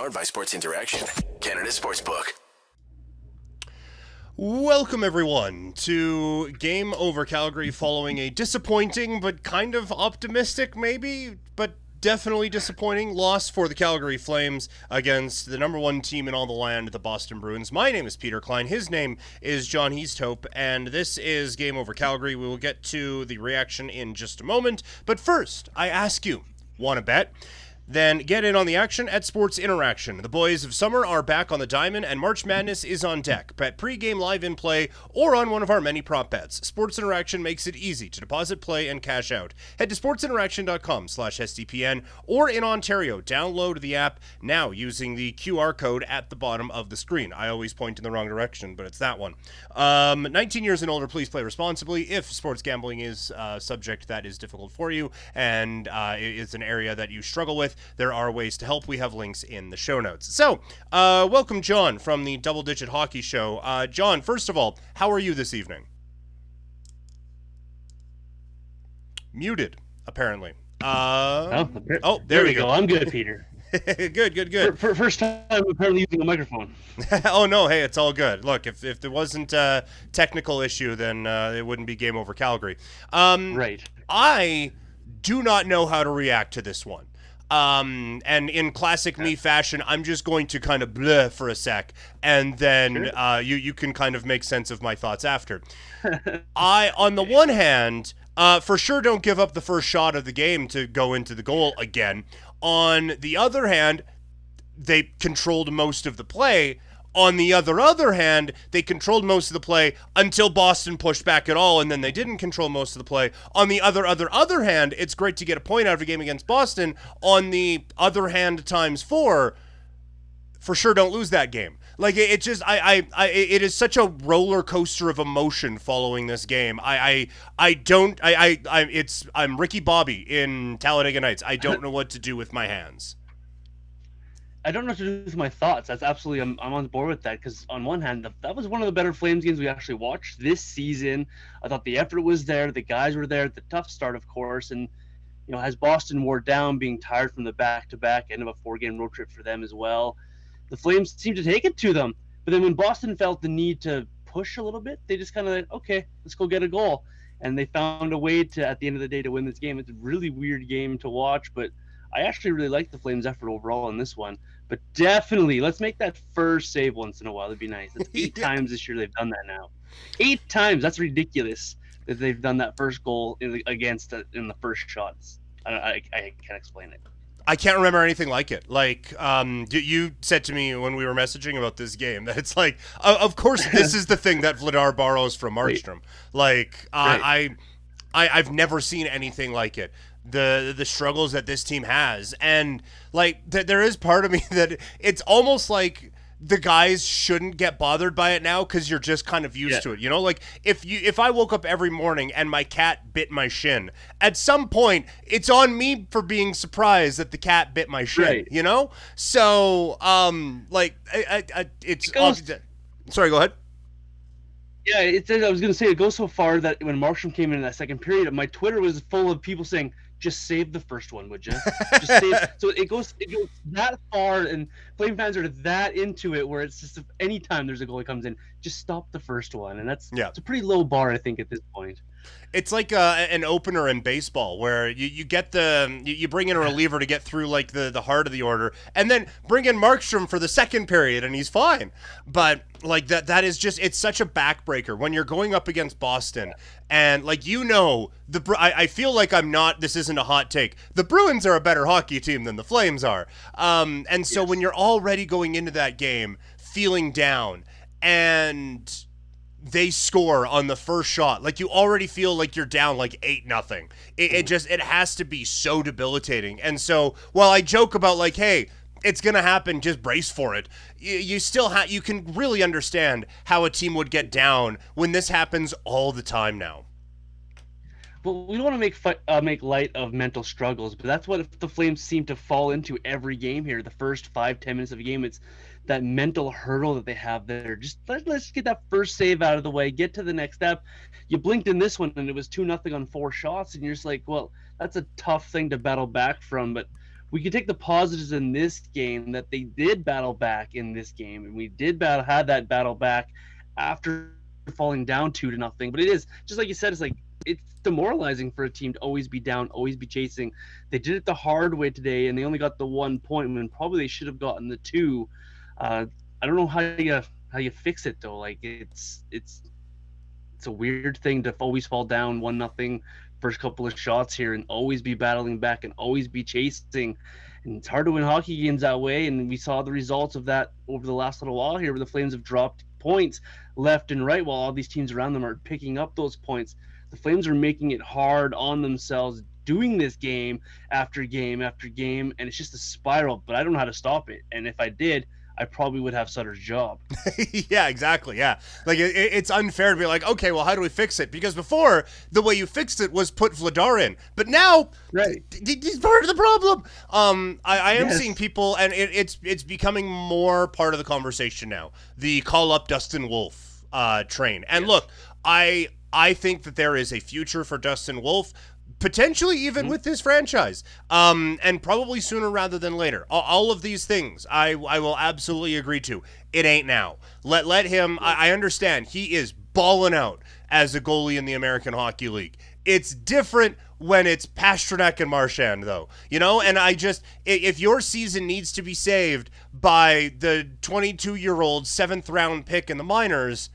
Powered by Sports Interaction, Canada Sportsbook. Welcome, everyone, to Game Over Calgary following a disappointing but kind of optimistic, maybe, but definitely disappointing loss for the Calgary Flames against the number one team in all the land, the Boston Bruins. My name is Peter Klein. His name is John Easthope, and this is Game Over Calgary. We will get to the reaction in just a moment, but first, I ask you, want to bet? Then get in on the action at Sports Interaction. The boys of summer are back on the diamond, and March Madness is on deck. Bet pre-game live in play or on one of our many prop bets. Sports Interaction makes it easy to deposit, play, and cash out. Head to sportsinteraction.com/SDPN or in Ontario, download the app now using the QR code at the bottom of the screen. I always point in the wrong direction, but it's that one. 19 years and older, please play responsibly. If sports gambling is a subject that is difficult for you and it's an area that you struggle with, there are ways to help. We have links in the show notes. So, welcome, John, from the Double Digit Hockey Show. John, first of all, how are you this evening? Muted, apparently. There we go. I'm good, Peter. Good. First time I'm apparently using a microphone. Oh, no, hey, it's all good. Look, if there wasn't a technical issue, then it wouldn't be Game Over Calgary. Right. I do not know how to react to this one. And in classic me fashion, I'm just going to kind of bleh for a sec, and then you can kind of make sense of my thoughts after. On the one hand, for sure don't give up the first shot of the game to go into the goal again. On the other hand, they controlled most of the play. On the other hand, they controlled most of the play until Boston pushed back at all, and then they didn't control most of the play. On the other hand, it's great to get a point out of a game against Boston. On the other hand, times 4, for sure don't lose that game. Like, it just, it is such a roller coaster of emotion following this game. I'm Ricky Bobby in Talladega Nights. I don't know what to do with my hands. I don't know what to do with my thoughts. That's absolutely, I'm on board with that, because on one hand, that was one of the better Flames games we actually watched this season. I thought the effort was there, the guys were there, the tough start, of course, and as Boston wore down, being tired from the back-to-back end of a 4-game road trip for them as well, the Flames seemed to take it to them. But then when Boston felt the need to push a little bit, they just kind of like, okay, let's go get a goal. And they found a way to, at the end of the day, to win this game. It's a really weird game to watch, but I actually really like the Flames' effort overall in this one. But definitely, let's make that first save once in a while. That'd be nice. That's 8 times this year they've done that now. 8 times. That's ridiculous that they've done that first goal in the first shots. I can't explain it. I can't remember anything like it. Like, you said to me when we were messaging about this game that it's like, of course, this is the thing that Vladar borrows from Markstrom. Like, I've never seen anything like it. The struggles that this team has, and like there is part of me that it's almost like the guys shouldn't get bothered by it now because you're just kind of used to it. Like if I woke up every morning and my cat bit my shin, at some point it's on me for being surprised that the cat bit my shin. Right. So sorry, go ahead. Yeah, I was gonna say it goes so far that when Markstrom came in that second period, my Twitter was full of people saying, "Just save the first one, would you?" Just save. So it goes that far, and Flame fans are that into it, where it's just anytime there's a goal that comes in, just stop the first one, and it's a pretty low bar, I think, at this point. It's like an opener in baseball where you get you bring in a reliever to get through like the heart of the order, and then bring in Markstrom for the second period, and he's fine. But like that is just, it's such a backbreaker when you're going up against Boston, and like I feel like this isn't a hot take. The Bruins are a better hockey team than the Flames are, and so when you're already going into that game feeling down and they score on the first shot, like you already feel like you're down like 8-0. It has to be so debilitating. And so while I joke about like, hey, it's gonna happen, just brace for it, you still you can really understand how a team would get down when this happens all the time now. Well, we don't want to make light of mental struggles, but that's what the Flames seem to fall into every game here. The first 5-10 minutes of a game, it's that mental hurdle that they have there. Just let's get that first save out of the way, get to the next step. You blinked in this one, and it was 2-0 on 4 shots, and you're just like, well, that's a tough thing to battle back from. But we could take the positives in this game that they did battle back in this game, and we did had that battle back after falling down 2-0. But it is just like you said, it's demoralizing for a team to always be down, always be chasing. They did it the hard way today, and they only got the 1 point when probably they should have gotten the 2. I don't know how you fix it though. Like it's a weird thing to always fall down 1-0 first couple of shots here and always be battling back and always be chasing. And it's hard to win hockey games that way. And we saw the results of that over the last little while here, where the Flames have dropped points left and right while all these teams around them are picking up those points. The Flames are making it hard on themselves, doing this game after game after game, and it's just a spiral. But I don't know how to stop it. And if I did, I probably would have Sutter's job. Yeah, exactly. Yeah. Like, it's unfair to be like, okay, well, how do we fix it? Because before, the way you fixed it was put Vladar in. But now, right, he's part of the problem. I am Yes. seeing people, and it's becoming more part of the conversation now. The call up Dustin Wolf train. And Yes. look, I think that there is a future for Dustin Wolf, potentially even with this franchise, and probably sooner rather than later. All of these things, I will absolutely agree to. It ain't now. Let him. I understand he is balling out as a goalie in the American Hockey League. It's different when it's Pastrnak and Marchand, though. You know, and if your season needs to be saved by the 22-year-old 7th-round pick in the minors,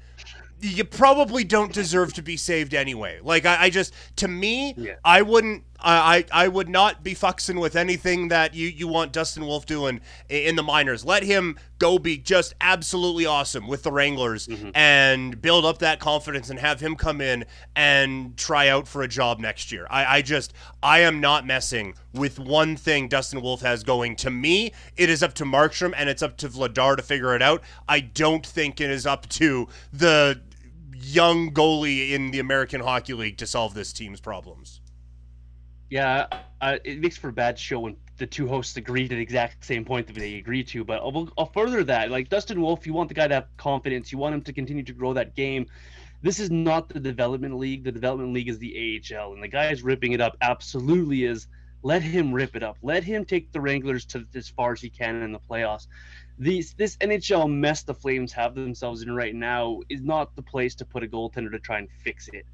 you probably don't deserve to be saved anyway. Like, to me, Yeah. I wouldn't, I would not be fucksing with anything that you want Dustin Wolf doing in the minors. Let him go be just absolutely awesome with the Wranglers and build up that confidence and have him come in and try out for a job next year. I am not messing with one thing Dustin Wolf has going. To me, it is up to Markstrom and it's up to Vladar to figure it out. I don't think it is up to the young goalie in the American Hockey League to solve this team's problems. Yeah, it makes for a bad show when the two hosts agree to the exact same point that they agree to. But I'll further that. Like Dustin Wolf, you want the guy to have confidence. You want him to continue to grow that game. This is not the development league. The development league is the AHL, and the guy is ripping it up. Absolutely is. Let him rip it up. Let him take the Wranglers to as far as he can in the playoffs. This NHL mess the Flames have themselves in right now is not the place to put a goaltender to try and fix it.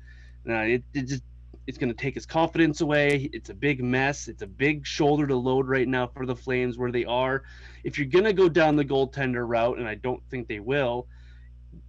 It's going to take his confidence away. It's a big mess. It's a big shoulder to load right now for the Flames where they are. If you're going to go down the goaltender route, and I don't think they will,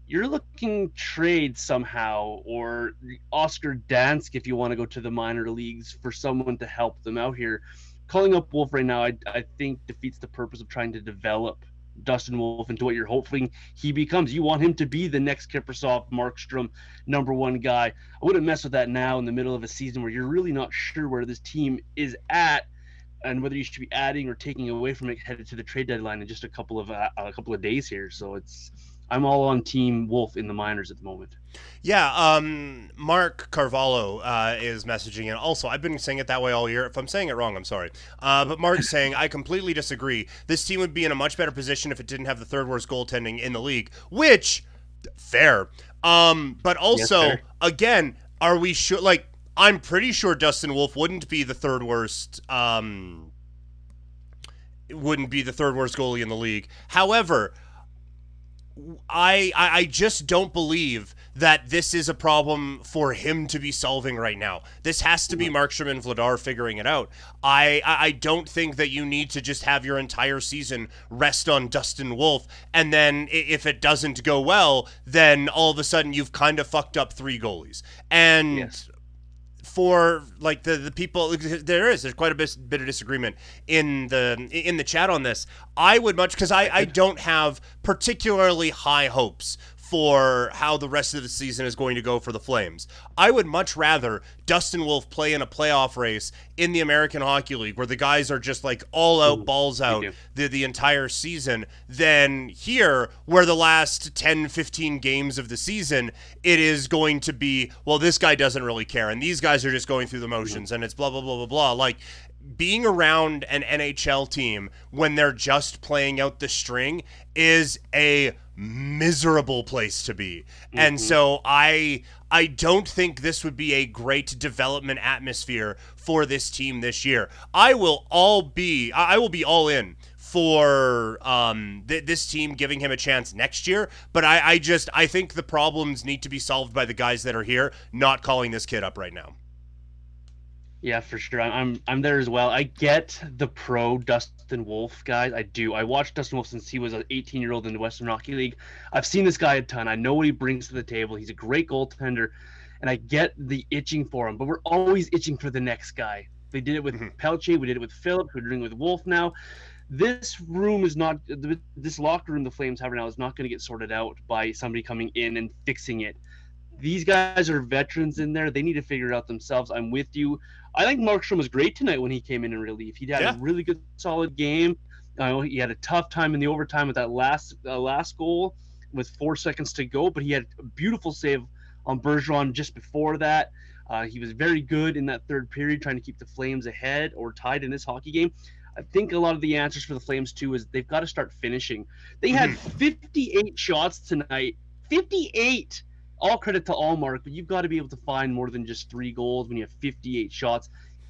you're looking trade somehow, or Oscar Dansk if you want to go to the minor leagues for someone to help them out here. Calling up Wolf right now, I think defeats the purpose of trying to develop Dustin Wolf into what you're hoping he becomes. You want him to be the next Kiprusoff, Markstrom, number one guy. I wouldn't mess with that now in the middle of a season where you're really not sure where this team is at and whether you should be adding or taking away from it headed to the trade deadline in just a couple of days here. So I'm all on Team Wolf in the minors at the moment. Yeah, Mark Carvalho is messaging in. Also, I've been saying it that way all year. If I'm saying it wrong, I'm sorry. But Mark's saying, I completely disagree. This team would be in a much better position if it didn't have the third worst goaltending in the league, which, fair. But also, Yes, fair. again, are we sure? Like, I'm pretty sure Dustin Wolf wouldn't be the third worst goalie in the league. However, I just don't believe that this is a problem for him to be solving right now. This has to be Markstrom and Vladar figuring it out. I don't think that you need to just have your entire season rest on Dustin Wolf, and then if it doesn't go well, then all of a sudden you've kind of fucked up 3 goalies. And Yes. for like the people, there's quite a bit of disagreement in the chat on this. I would much, because I don't have particularly high hopes for how the rest of the season is going to go for the Flames. I would much rather Dustin Wolf play in a playoff race in the American Hockey League where the guys are just like all out, balls out the entire season than here where the last 10, 15 games of the season, it is going to be, well, this guy doesn't really care and these guys are just going through the motions and it's blah, blah, blah, blah, blah. Like, being around an NHL team when they're just playing out the string is a miserable place to be. And so I I don't think this would be a great development atmosphere for this team this year. I will be all in for this team giving him a chance next year, but I think the problems need to be solved by the guys that are here, not calling this kid up right now. Yeah, for sure. I'm there as well. I get the pro Dustin Wolf guys. I do. I watched Dustin Wolf since he was an 18-year-old in the Western Hockey League. I've seen this guy a ton. I know what he brings to the table. He's a great goaltender, and I get the itching for him. But we're always itching for the next guy. They did it with Pelche. We did it with Philip. We're doing it with Wolf now. This locker room the Flames have right now is not going to get sorted out by somebody coming in and fixing it. These guys are veterans in there. They need to figure it out themselves. I'm with you. I think Markstrom was great tonight when he came in relief. He had a really good, solid game. He had a tough time in the overtime with that last goal with 4 seconds to go, but he had a beautiful save on Bergeron just before that. He was very good in that third period, trying to keep the Flames ahead or tied in this hockey game. I think a lot of the answers for the Flames, too, is they've got to start finishing. They had 58 shots tonight. 58! All credit to Allmark, but you've got to be able to find more than just 3 goals when you have 58 shots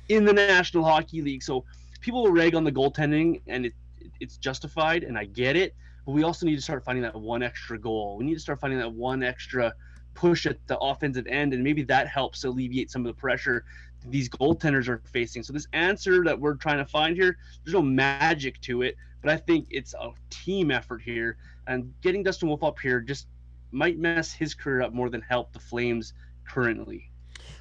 in the National Hockey League. So people will rag on the goaltending, and it's justified, and I get it. But we also need to start finding that one extra goal. We need to start finding that one extra push at the offensive end, and maybe that helps alleviate some of the pressure these goaltenders are facing. So this answer that we're trying to find here, there's no magic to it, but I think it's a team effort here. And getting Dustin Wolf up here just might mess his career up more than help the Flames currently.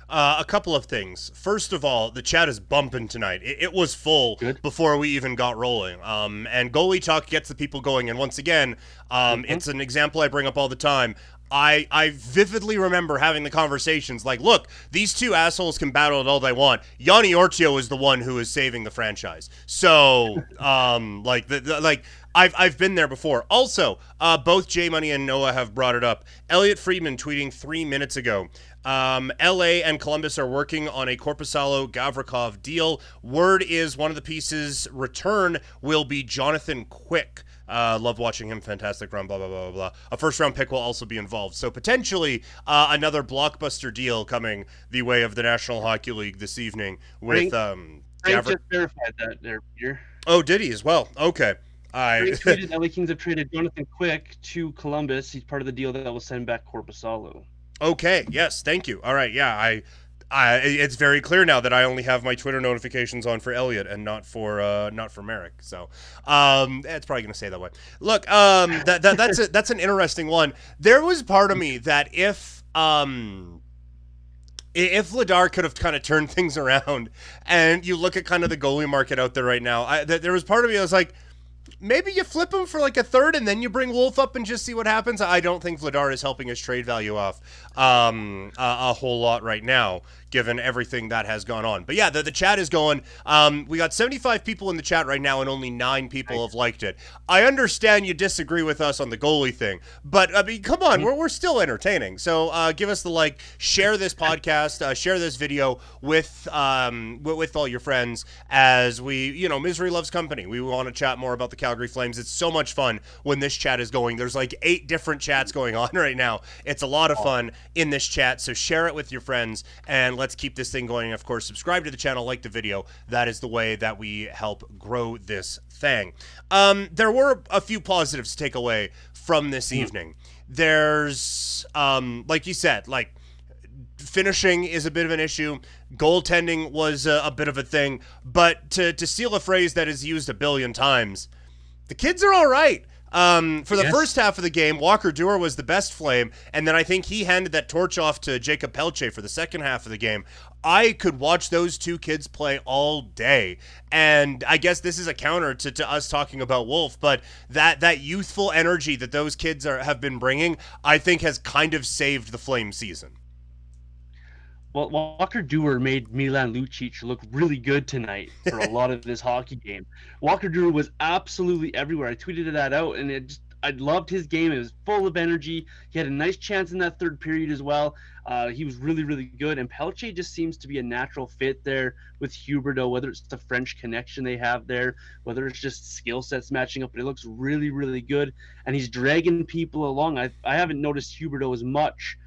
A couple of things. First of all, the chat is bumping tonight. It was full before we even got rolling. And goalie talk gets the people going. And once again, it's an example I bring up all the time. I vividly remember having the conversations like, look, these two assholes can battle it all they want. Yanni Ortio is the one who is saving the franchise. So, I've been there before. Also, both J Money and Noah have brought it up. Elliot Friedman tweeting 3 minutes ago. LA and Columbus are working on a Korpisalo-Gavrikov deal. Word is one of the pieces return will be Jonathan Quick. Love watching him. Fantastic run, blah, blah, blah, blah. A first-round pick will also be involved. So potentially another blockbuster deal coming the way of the National Hockey League this evening with Frank just verified that there, Peter. Oh, did he as well? Okay. Frank tweeted LA Kings have traded Jonathan Quick to Columbus. He's part of the deal that will send back Korpisalo. Okay. Yes. Thank you. All right. Yeah. It's very clear now that I only have my Twitter notifications on for Elliot and not for Merrick. So, it's probably gonna stay that way. Look, that's an interesting one. There was part of me that if Vladar could have kind of turned things around, and you look at kind of the goalie market out there right now, there was part of me I was like, maybe you flip him for like a third and then you bring Wolf up and just see what happens. I don't think Vladar is helping his trade value off a whole lot right now, given everything that has gone on. But yeah, the chat is going. We got 75 people in the chat right now and only 9 people have liked it. I understand you disagree with us on the goalie thing, but I mean, come on, we're still entertaining. So give us the like, share this podcast, share this video with all your friends as we, misery loves company. We want to chat more about the Calgary Flames. It's so much fun when this chat is going. There's like 8 different chats going on right now. It's a lot of fun in this chat. So share it with your friends and let's keep this thing going. Of course, subscribe to the channel, like the video. That is the way that we help grow this thing. There were a few positives to take away from this evening. There's, like you said, like finishing is a bit of an issue. Goaltending was a bit of a thing. But to steal a phrase that is used a billion times, the kids are all right. For the first half of the game, Walker Duehr was the best Flame, and then I think he handed that torch off to Jacob Pelche for the second half of the game. I could watch those two kids play all day, and I guess this is a counter to us talking about Wolf, but that youthful energy that those kids have been bringing, I think has kind of saved the Flame season. Well, Walker Duehr made Milan Lucic look really good tonight for a lot of this hockey game. Walker Duehr was absolutely everywhere. I tweeted that out, and I loved his game. It was full of energy. He had a nice chance in that third period as well. He was really, really good. And Pelche just seems to be a natural fit there with Huberdeau, whether it's the French connection they have there, whether it's just skill sets matching up. But it looks really, really good. And he's dragging people along. I haven't noticed Huberdeau as much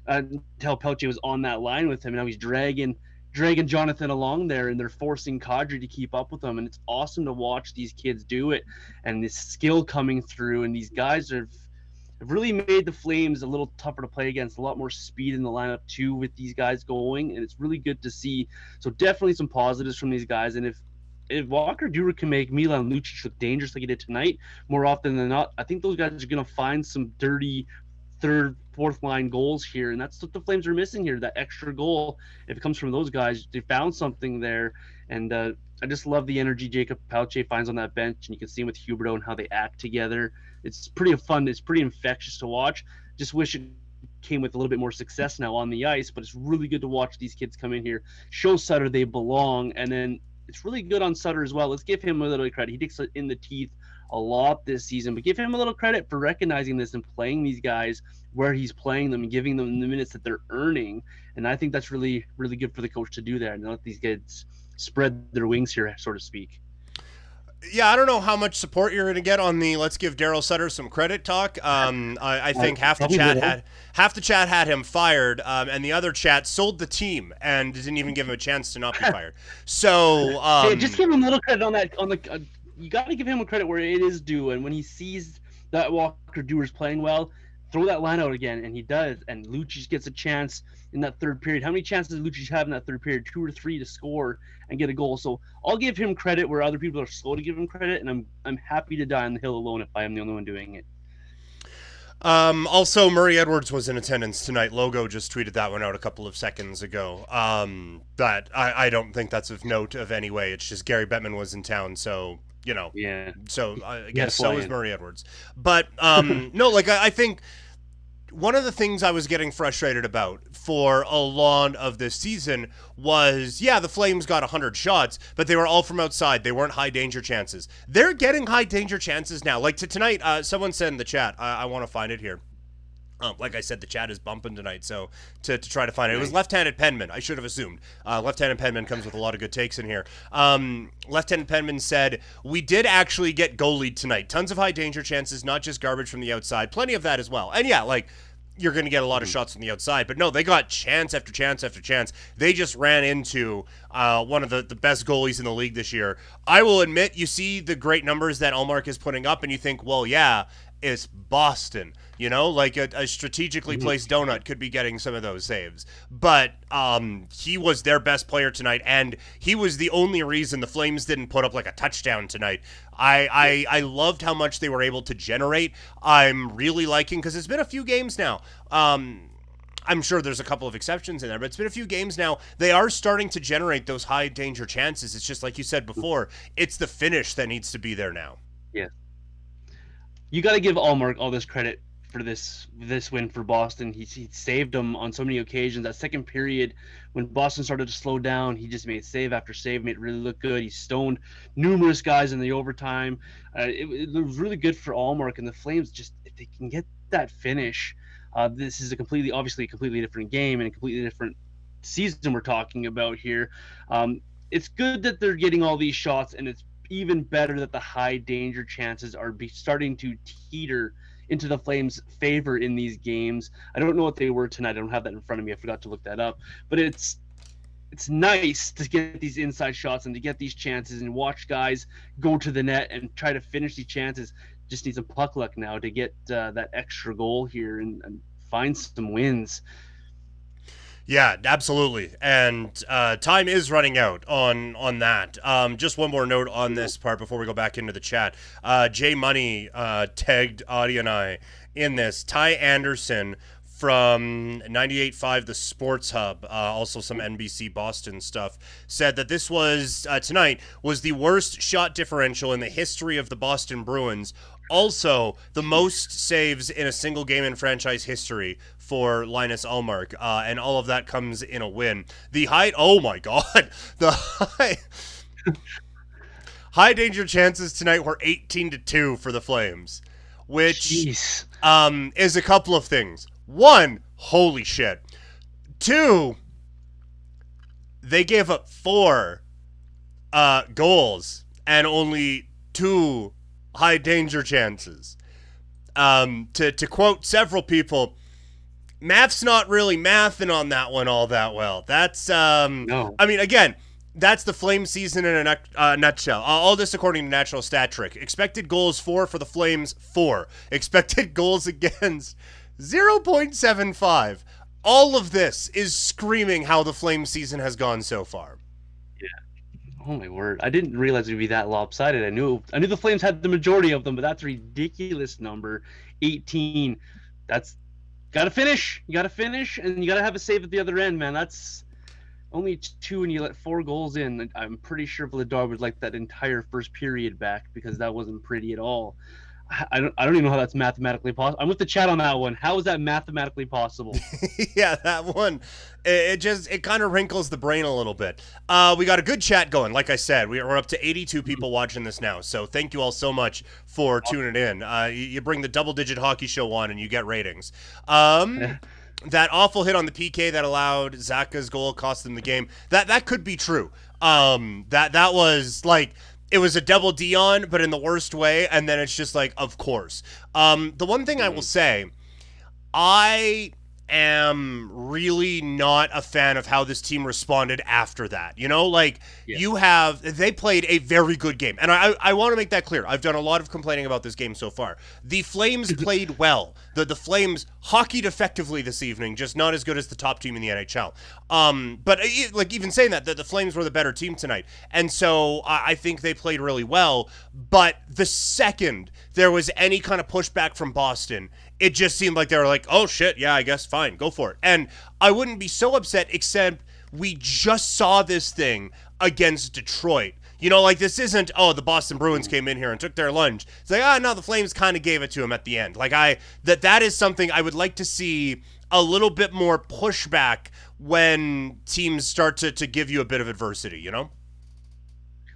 until Pelche was on that line with him. And now he's dragging Jonathan along there, and they're forcing Kadri to keep up with them. And it's awesome to watch these kids do it, and this skill coming through. And these guys have really made the Flames a little tougher to play against, a lot more speed in the lineup too with these guys going, and it's really good to see. So definitely some positives from these guys. And if Walker Duehr can make Milan Lucic look dangerous like he did tonight, more often than not, I think those guys are going to find some dirty third, fourth line goals here, and that's what the Flames are missing here, that extra goal. If it comes from those guys, they found something there, and I just love the energy Jacob Pelche finds on that bench, and you can see him with Huberdeau and how they act together. It's pretty fun. It's pretty infectious to watch. Just wish it came with a little bit more success now on the ice, but it's really good to watch these kids come in here, show Sutter they belong, and then it's really good on Sutter as well. Let's give him a little credit. He takes it in the teeth a lot this season, but give him a little credit for recognizing this and playing these guys where he's playing them and giving them the minutes that they're earning. And I think that's really, really good for the coach to do that and let these kids spread their wings here, so to speak. Yeah, I don't know how much support you're going to get on the "let's give Daryl Sutter some credit" talk. I think half the chat had him fired, and the other chat sold the team and didn't even give him a chance to not be fired. So just give him a little credit on that. You got to give him a credit where it is due, and when he sees that Walker Duehr's playing well, throw that line out again, and he does. And Lucic gets a chance in that third period. How many chances did Lucic have in that third period? 2 or 3 to score and get a goal. So I'll give him credit where other people are slow to give him credit, and I'm happy to die on the hill alone if I am the only one doing it. Also, Murray Edwards was in attendance tonight. Logo just tweeted that one out a couple of seconds ago. But I don't think that's of note of any way. It's just Gary Bettman was in town, so you know. Yeah. So I guess so is Murray Edwards. But no, like I think one of the things I was getting frustrated about for a lot of this season was, yeah, the Flames got 100 shots, but they were all from outside. They weren't high danger chances. They're getting high danger chances now. Like tonight, someone said in the chat, I want to find it here. Like I said, the chat is bumping tonight, so to try to find it. It was left-handed penman. I should have assumed. Left-handed penman comes with a lot of good takes in here. Left-handed penman said, we did actually get goalied tonight. Tons of high danger chances, not just garbage from the outside. Plenty of that as well. And yeah, like, you're going to get a lot of shots from the outside. But no, they got chance after chance after chance. They just ran into one of the best goalies in the league this year. I will admit, you see the great numbers that Ullmark is putting up, and you think, well, yeah, it's Boston. You know, like a strategically placed donut could be getting some of those saves. But he was their best player tonight, and he was the only reason the Flames didn't put up like a touchdown tonight. I loved how much they were able to generate. I'm really liking, because it's been a few games now. I'm sure there's a couple of exceptions in there, but it's been a few games now. They are starting to generate those high danger chances. It's just like you said before, it's the finish that needs to be there now. Yeah. You got to give Ullmark all this credit for this win for Boston. He saved them on so many occasions. That second period, when Boston started to slow down, he just made save after save, made it really look good. He stoned numerous guys in the overtime. It was really good for Ullmark, and the Flames, just if they can get that finish, this is obviously a completely different game and a completely different season we're talking about here. It's good that they're getting all these shots, and it's even better that the high danger chances are starting to teeter into the Flames' favor in these games. I don't know what they were tonight. I don't have that in front of me. I forgot to look that up. But it's nice to get these inside shots and to get these chances and watch guys go to the net and try to finish these chances. Just need some puck luck now to get that extra goal here and find some wins. Yeah, absolutely. And time is running out on that. Just one more note on this part before we go back into the chat. Jay Money tagged Audie and I in this. Ty Anderson from 98.5 The Sports Hub, also some NBC Boston stuff, said that this was, tonight, was the worst shot differential in the history of the Boston Bruins. Also, the most saves in a single game in franchise history for Linus Ullmark, and all of that comes in a win. The high danger chances tonight were 18-2 for the Flames, which is a couple of things. One, holy shit. Two, they gave up 4 goals and only 2 high danger chances. To quote several people, Math's not really mathing on that one all that well. That's No. I mean, again, that's the Flames season in a nutshell. All this according to National Stat Trick. Expected goals for the Flames 4. Expected goals against 0.75. All of this is screaming how the Flames season has gone so far. Oh my word! I didn't realize it would be that lopsided. I knew the Flames had the majority of them, but that's a ridiculous number. 18. That's got to finish. You got to finish, and you got to have a save at the other end, man. That's only 2, and you let 4 goals in. I'm pretty sure Vladar would like that entire first period back because that wasn't pretty at all. I don't even know how that's mathematically possible. I'm with the chat on that one. How is that mathematically possible? Yeah, that one. It kind of wrinkles the brain a little bit. We got a good chat going. Like I said, we're up to 82 people watching this now. So thank you all so much for tuning in. You bring the double-digit hockey show on and you get ratings. That awful hit on the PK that allowed Zaka's goal cost them the game. That could be true. That was like, it was a double Dion, but in the worst way, and then it's just like, of course. The one thing I will say, I am really not a fan of how this team responded after that. You know, like, they played a very good game. And I want to make that clear. I've done a lot of complaining about this game so far. The Flames played well. The Flames hockeyed effectively this evening, just not as good as the top team in the NHL. But like, even saying that, the Flames were the better team tonight. And so I think they played really well. But the second there was any kind of pushback from Boston, it just seemed like they were like, oh shit, yeah, I guess, fine, go for it. And I wouldn't be so upset, except we just saw this thing against Detroit. You know, like, this isn't, oh, the Boston Bruins came in here and took their lunch. It's like, no, the Flames kind of gave it to him at the end. Like, that is something I would like to see a little bit more pushback when teams start to give you a bit of adversity, you know?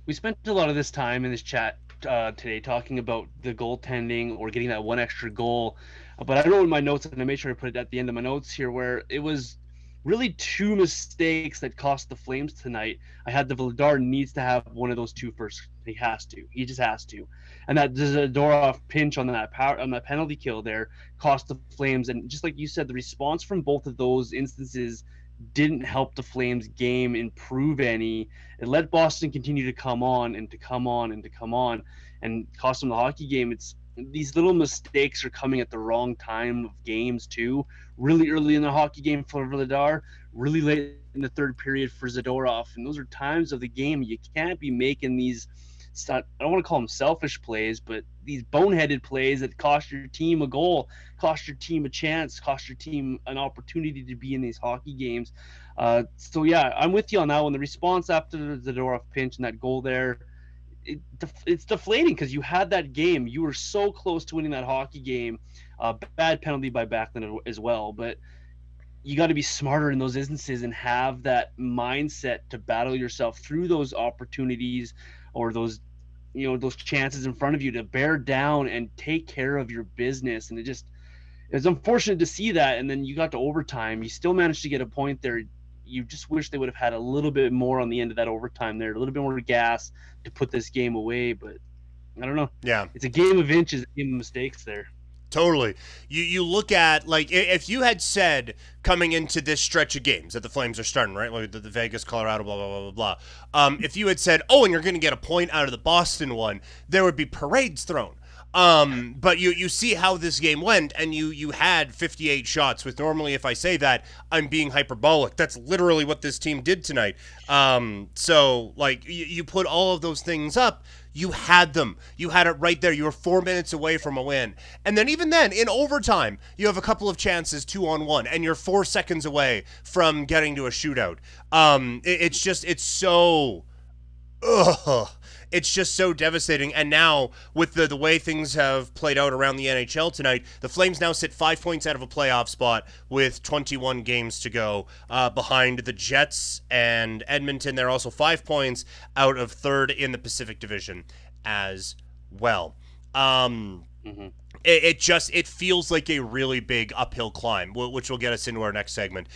We spent a lot of this time in this chat today talking about the goaltending or getting that one extra goal. But I wrote in my notes, and I made sure I put it at the end of my notes here, where it was really 2 mistakes that cost the Flames tonight. I had the Vladar needs to have one of those 2 first. He has to. He just has to. And that Zadorov pinch on that penalty kill there cost the Flames. And just like you said, the response from both of those instances didn't help the Flames game improve any. It let Boston continue to come on and to come on and to come on and cost them the hockey game. It's these little mistakes are coming at the wrong time of games too. Really early in the hockey game for Vladar, really late in the third period for Zadorov. And those are times of the game you can't be making these, I don't want to call them selfish plays, but these boneheaded plays that cost your team a goal, cost your team a chance, cost your team an opportunity to be in these hockey games. So yeah, I'm with you on that one. The response after the Zadorov pinch and that goal there, it's deflating because you had that game. You were so close to winning that hockey game. Bad penalty by Backlund as well, but you got to be smarter in those instances and have that mindset to battle yourself through those opportunities or those chances in front of you to bear down and take care of your business. And it's unfortunate to see that. And then you got to overtime. You still managed to get a point there. You just wish they would have had a little bit more on the end of that overtime there, a little bit more gas to put this game away. But I don't know. Yeah. It's a game of inches, a game of mistakes there. Totally. You look at, like, if you had said coming into this stretch of games that the Flames are starting, right? Like the Vegas, Colorado, blah, blah, blah, blah, blah. If you had said, oh, and you're going to get a point out of the Boston one, there would be parades thrown. But you see how this game went, and you had 58 shots, with normally if I say that, I'm being hyperbolic. That's literally what this team did tonight. So, like, you put all of those things up, you had them. You had it right there. You were 4 minutes away from a win. And then even then, in overtime, you have a couple of chances 2-on-1, and you're 4 seconds away from getting to a shootout. It's so... Ugh. It's just so devastating. And now, with the way things have played out around the NHL tonight, the Flames now sit 5 points out of a playoff spot with 21 games to go, behind the Jets and Edmonton. They're also 5 points out of third in the Pacific Division as well. It feels like a really big uphill climb, which will get us into our next segment.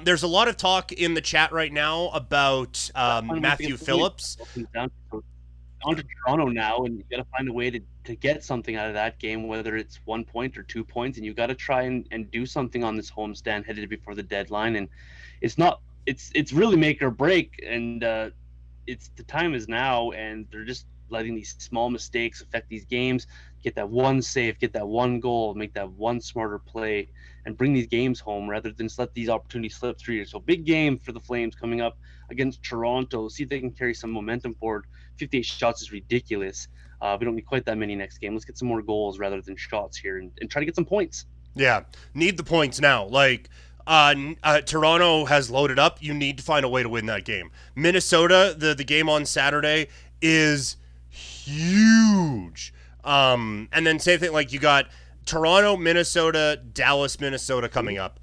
There's a lot of talk in the chat right now about Matthew Phillips. on to Toronto now, and you got to find a way to get something out of that game, whether it's 1 point or 2 points, and you got to try and do something on this homestand headed before the deadline. And it's really make or break, and it's the time is now, and they're just letting these small mistakes affect these games. Get that one save, get that one goal, make that one smarter play, and bring these games home rather than just let these opportunities slip through you. So big game for the Flames coming up against Toronto. See if they can carry some momentum forward. 58 shots is ridiculous. We don't need quite that many next game. Let's get some more goals rather than shots here, and try to get some points. Yeah, need the points now. Like, Toronto has loaded up. You need to find a way to win that game. Minnesota, the game on Saturday is huge. And then same thing, like you got Toronto, Minnesota, Dallas, Minnesota coming up.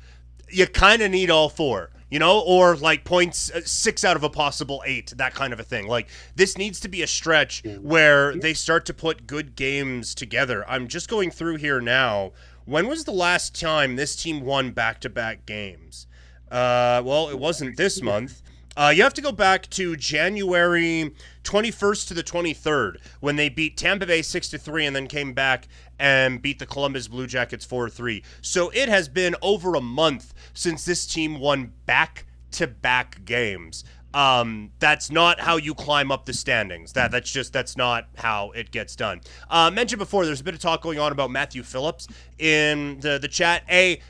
You kind of need all four, or like points 6 out of a possible 8, that kind of a thing. Like, this needs to be a stretch where they start to put good games together. I'm just going through here now. When was the last time this team won back-to-back games? Well, it wasn't this month. You have to go back to January 21st to the 23rd when they beat Tampa Bay 6-3 and then came back and beat the Columbus Blue Jackets 4-3. So it has been over a month since this team won back-to-back games. That's not how you climb up the standings. That's not how it gets done. Mentioned before, there's a bit of talk going on about Matthew Phillips in the chat.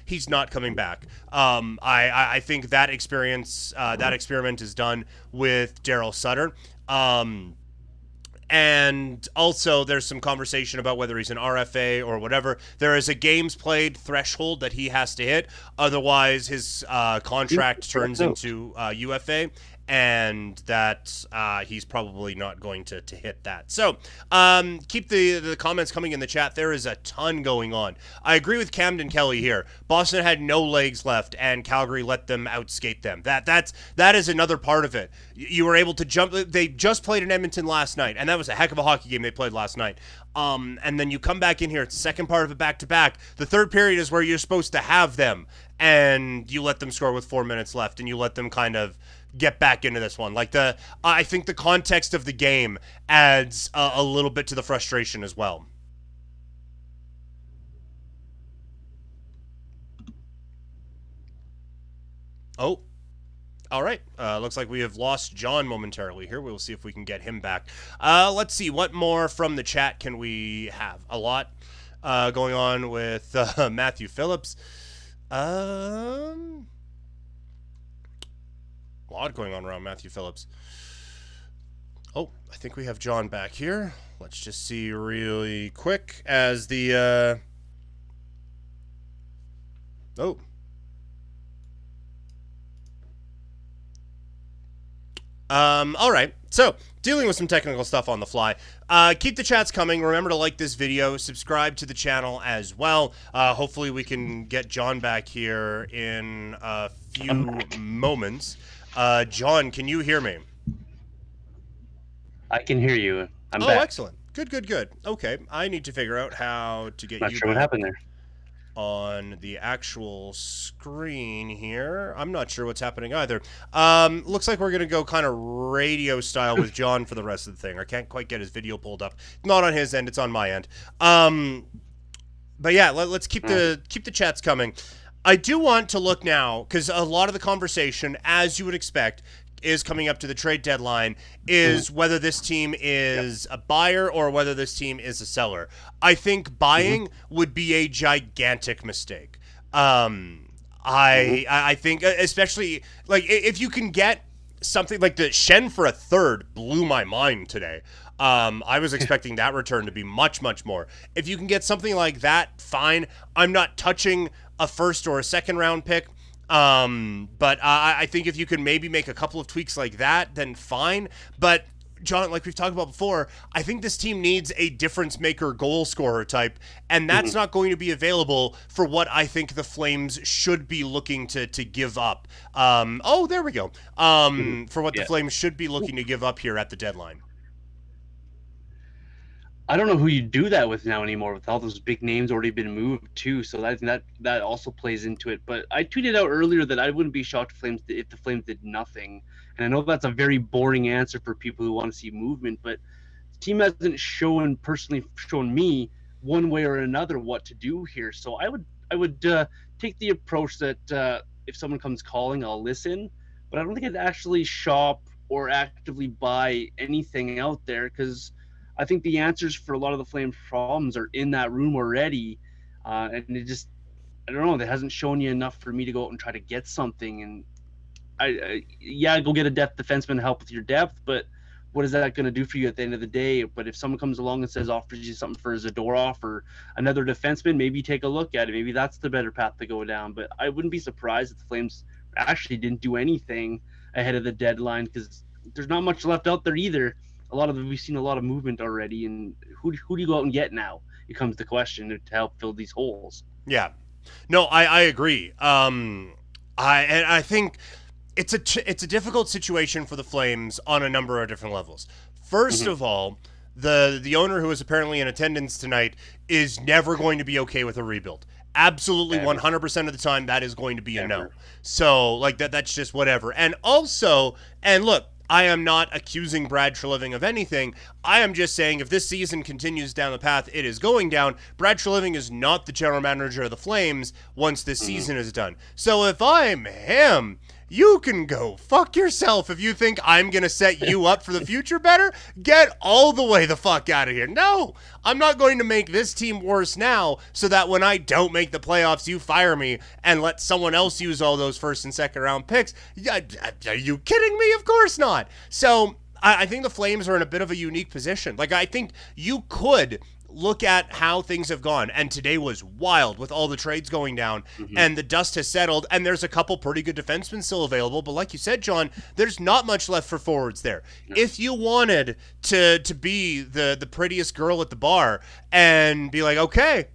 He's not coming back. I think that experiment is done with Daryl Sutter. And also there's some conversation about whether he's an RFA or whatever. There is a games played threshold that he has to hit. Otherwise, his contract turns into UFA. And that he's probably not going to hit that. So keep the comments coming in the chat. There is a ton going on. I agree with Camden Kelly here. Boston had no legs left, and Calgary let them outskate them. That is another part of it. You were able to jump. They just played in Edmonton last night, and that was a heck of a hockey game they played last night. And then you come back in here. It's the second part of a back-to-back. The third period is where you're supposed to have them, and you let them score with 4 minutes left, and you let them kind of get back into this one. Like, I think the context of the game adds a little bit to the frustration as well. Oh, all right. Looks like we have lost John momentarily here. We'll see if we can get him back. Let's see. What more from the chat can we have? A lot going on with Matthew Phillips. A lot going on around Matthew Phillips. Oh, I think we have John back here. Let's just see really quick as the all right. So, dealing with some technical stuff on the fly. Keep the chats coming. Remember to like this video. Subscribe to the channel as well. Hopefully we can get John back here in a few moments. John, can you hear me? I can hear you. I'm back. Oh, Excellent. Good. Okay, I need to figure out how to get Not you sure what back happened there. on the actual screen here. I'm not sure what's happening either. Looks like we're going to go kind of radio style with John for the rest of the thing. I can't quite get his video pulled up. Not on his end, it's on my end. But yeah, let's keep the chats coming. I do want to look now, because a lot of the conversation, as you would expect, is coming up to the trade deadline, is whether this team is a buyer or whether this team is a seller. I think buying would be a gigantic mistake. I think, especially, like, if you can get something like the Shen for a third blew my mind today. I was expecting that return to be much, much more. If you can get something like that, fine. I'm not touching a first or a second round pick. But I think if you can maybe make a couple of tweaks like that, then fine. But John, like we've talked about before, I think this team needs a difference maker goal scorer type, and that's not going to be available for what I think the Flames should be looking to give up. Oh, there we go. For what the Flames should be looking to give up here at the deadline. I don't know who you do that with now anymore, with all those big names already been moved too. So that also plays into it. But I tweeted out earlier that I wouldn't be shocked if the Flames did nothing. And I know that's a very boring answer for people who want to see movement, but team hasn't personally shown me one way or another what to do here. So I would take the approach that if someone comes calling, I'll listen, but I don't think I'd actually shop or actively buy anything out there, because I think the answers for a lot of the Flames problems are in that room already, and it just, I don't know, that hasn't shown you enough for me to go out and try to get something. And yeah, go get a depth defenseman to help with your depth, but what is that going to do for you at the end of the day? But if someone comes along and offers you something for Zadorov or another defenseman, maybe take a look at it. Maybe that's the better path to go down. But I wouldn't be surprised if the Flames actually didn't do anything ahead of the deadline, because there's not much left out there either. We've seen a lot of movement already, and who do you go out and get now? It comes to question to help fill these holes. Yeah. No, I agree. I think it's a difficult situation for the Flames on a number of different levels. First of all, the owner, who is apparently in attendance tonight, is never going to be okay with a rebuild. Absolutely, 100% of the time, that is going to be a no. So, like, that's just whatever. And also, and look, I am not accusing Brad Treliving of anything. I am just saying, if this season continues down the path it is going down, Brad Treliving is not the general manager of the Flames once this season is done. So if I'm him, you can go fuck yourself. If you think I'm going to set you up for the future better, get all the way the fuck out of here. No, I'm not going to make this team worse now so that when I don't make the playoffs, you fire me and let someone else use all those first and second round picks. Are you kidding me? Of course not. So I think the Flames are in a bit of a unique position. Like, I think you could look at how things have gone, and today was wild with all the trades going down, and the dust has settled, and there's a couple pretty good defensemen still available, but like you said, John, there's not much left for forwards there. If you wanted to be the prettiest girl at the bar and be like, okay,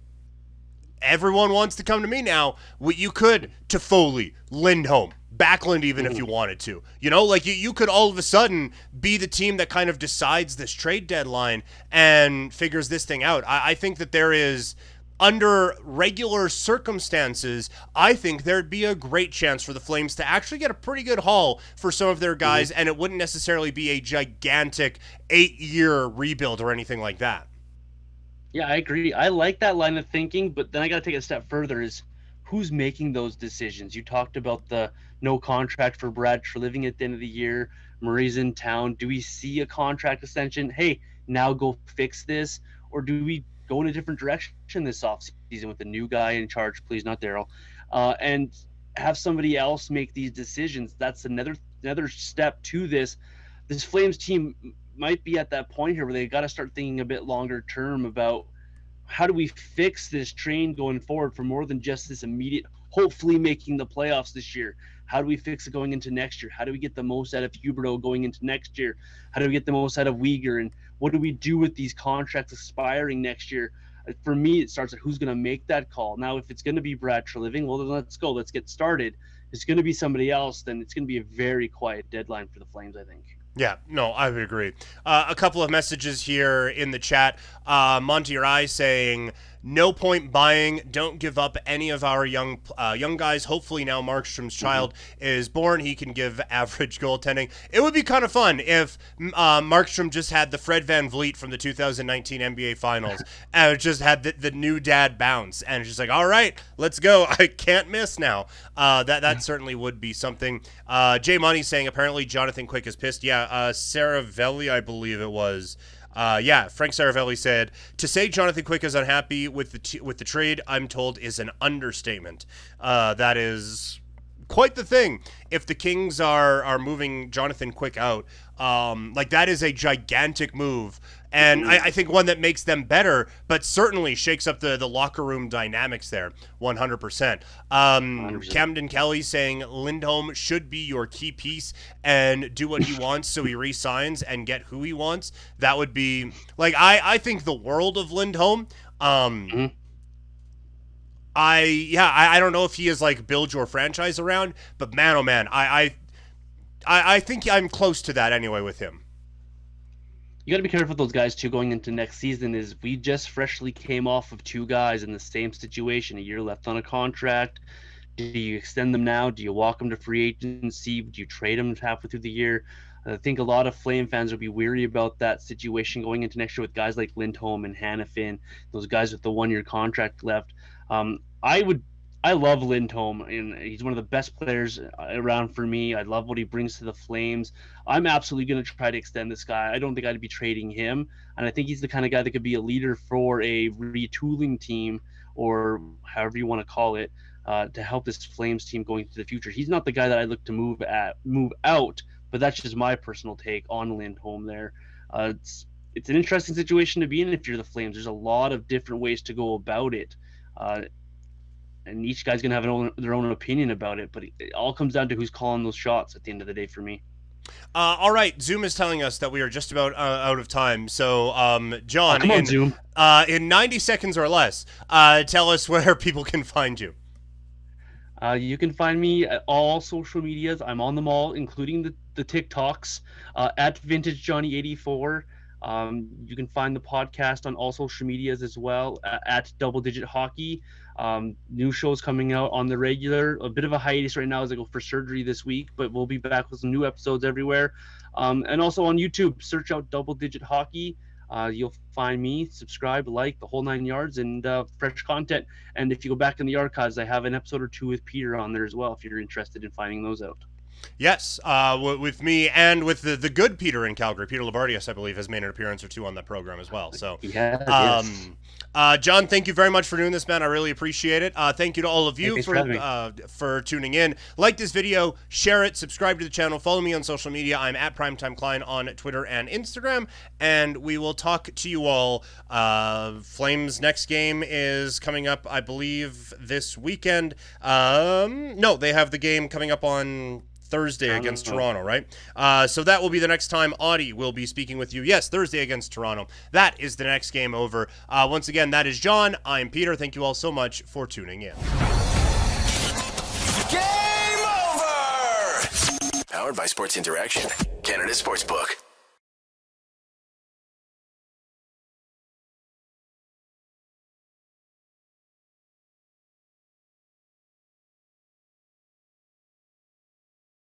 everyone wants to come to me now, what you could, Toffoli, Lindholm, Backlund, even if you wanted to. You know, like you could all of a sudden be the team that kind of decides this trade deadline and figures this thing out. I think that there is, under regular circumstances, I think there'd be a great chance for the Flames to actually get a pretty good haul for some of their guys, and it wouldn't necessarily be a gigantic 8-year rebuild or anything like that. Yeah, I agree. I like that line of thinking, but then I got to take it a step further, is who's making those decisions? You talked about the no contract for Brad Treliving at the end of the year. Murray's in town. Do we see a contract extension? Hey, now go fix this? Or do we go in a different direction this offseason with the new guy in charge, please, not Daryl, and have somebody else make these decisions? That's another step to this. This Flames team might be at that point here where they got to start thinking a bit longer term about how do we fix this train going forward for more than just this immediate, hopefully making the playoffs this year. How do we fix it going into next year? How do we get the most out of Huberdeau going into next year? How do we get the most out of Weegar? And what do we do with these contracts expiring next year? For me, it starts at who's going to make that call. Now, if it's going to be Brad Treliving, well, then let's go. Let's get started. If it's going to be somebody else, then it's going to be a very quiet deadline for the Flames, I think. Yeah, no, I would agree. A couple of messages here in the chat. Monty Rai saying, no point buying. Don't give up any of our young guys. Hopefully now Markstrom's child is born. He can give average goaltending. It would be kind of fun if Markstrom just had the Fred VanVleet from the 2019 NBA Finals and just had the new dad bounce. And it's just like, all right, let's go. I can't miss now. That certainly would be something. Jay Money saying apparently Jonathan Quick is pissed. Yeah, Saravelli, I believe it was. Frank Saravelli said, to say Jonathan Quick is unhappy with the trade, I'm told, is an understatement. That is quite the thing. If the Kings are moving Jonathan Quick out, that is a gigantic move. And I think one that makes them better, but certainly shakes up the locker room dynamics there, 100%. 100%. Camden Kelly saying Lindholm should be your key piece and do what he wants so he re-signs and get who he wants. That would be, I think the world of Lindholm. I don't know if he is build your franchise around, but man, oh man, I think I'm close to that anyway with him. You got to be careful with those guys too going into next season. Is we just freshly came off of two guys in the same situation, a year left on a contract. Do you extend them now? Do you walk them to free agency? Do you trade them halfway through the year? I think a lot of Flame fans will be weary about that situation going into next year with guys like Lindholm and Hanifin, those guys with the 1-year contract left. I love Lindholm, and he's one of the best players around for me. I love what he brings to the Flames. I'm absolutely going to try to extend this guy. I don't think I'd be trading him, and I think he's the kind of guy that could be a leader for a retooling team, or however you want to call it, to help this Flames team going into the future. He's not the guy that I look to move out, but that's just my personal take on Lindholm there. It's an interesting situation to be in if you're the Flames. There's a lot of different ways to go about it. And each guy's going to have their own opinion about it, but it all comes down to who's calling those shots at the end of the day for me. All right, Zoom is telling us that we are just about out of time. So, John, come on, Zoom. In 90 seconds or less, tell us where people can find you. You can find me at all social medias. I'm on them all, including the TikToks, at VintageJohnny84. You can find the podcast on all social medias as well, at Double Digit Hockey. New shows coming out on the regular. A bit of a hiatus right now as I go for surgery this week, but we'll be back with some new episodes everywhere. And also on YouTube, search out Double Digit Hockey. You'll find me, subscribe, like, the whole 9 yards, and fresh content. And if you go back in the archives, I have an episode or 2 with Peter on there as well, if you're interested in finding those out. Yes, with me and with the good Peter in Calgary. Peter Labardius, I believe, has made an appearance or 2 on that program as well. So, yes. John, thank you very much for doing this, man. I really appreciate it. Thank you to all of you for tuning in. Like this video, share it, subscribe to the channel, follow me on social media. I'm at Primetime Klein on Twitter and Instagram, and we will talk to you all. Flames' next game is coming up, I believe, this weekend. No, they have the game coming up on Thursday against Toronto, right? So that will be the next time Audie will be speaking with you. Yes, Thursday against Toronto. That is the next game over. Once again, that is John. I'm Peter. Thank you all so much for tuning in. Game over! Powered by Sports Interaction, Canada Sportsbook.